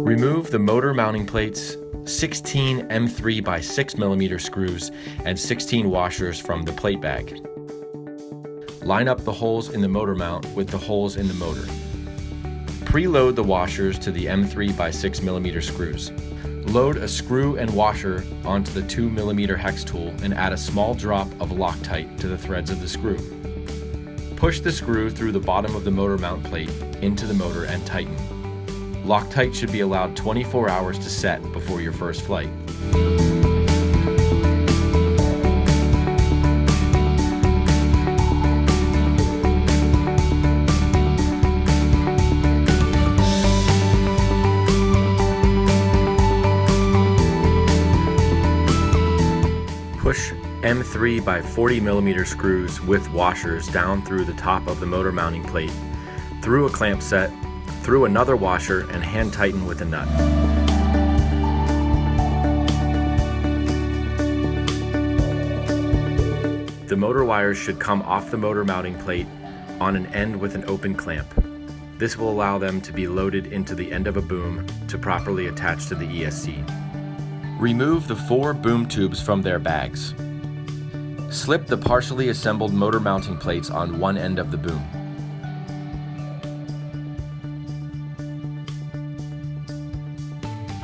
Remove the motor mounting plates, 16 M3 by 6mm screws, and 16 washers from the plate bag. Line up the holes in the motor mount with the holes in the motor. Preload the washers to the M3 by 6mm screws. Load a screw and washer onto the 2mm hex tool and add a small drop of Loctite to the threads of the screw. Push the screw through the bottom of the motor mount plate into the motor and tighten. Loctite should be allowed 24 hours to set before your first flight. Push M3 by 40mm screws with washers down through the top of the motor mounting plate, through a clamp set, through another washer, and hand tighten with a nut. The motor wires should come off the motor mounting plate on an end with an open clamp. This will allow them to be loaded into the end of a boom to properly attach to the ESC. Remove the 4 boom tubes from their bags. Slip the partially assembled motor mounting plates on one end of the boom.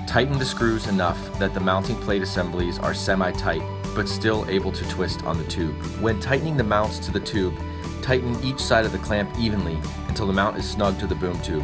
Tighten the screws enough that the mounting plate assemblies are semi-tight, but still able to twist on the tube. When tightening the mounts to the tube, tighten each side of the clamp evenly until the mount is snug to the boom tube.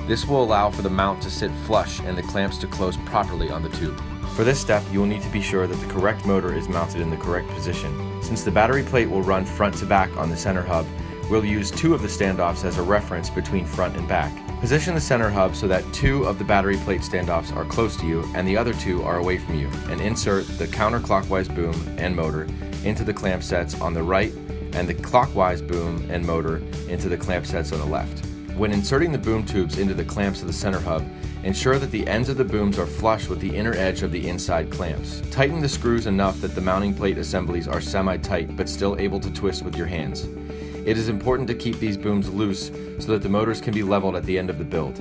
This will allow for the mount to sit flush and the clamps to close properly on the tube. For this step, you will need to be sure that the correct motor is mounted in the correct position. Since the battery plate will run front to back on the center hub, we'll use 2 of the standoffs as a reference between front and back. Position the center hub so that 2 of the battery plate standoffs are close to you and the other 2 are away from you, and insert the counterclockwise boom and motor into the clamp sets on the right and the clockwise boom and motor into the clamp sets on the left. When inserting the boom tubes into the clamps of the center hub, ensure that the ends of the booms are flush with the inner edge of the inside clamps. Tighten the screws enough that the mounting plate assemblies are semi-tight but still able to twist with your hands. It is important to keep these booms loose so that the motors can be leveled at the end of the build.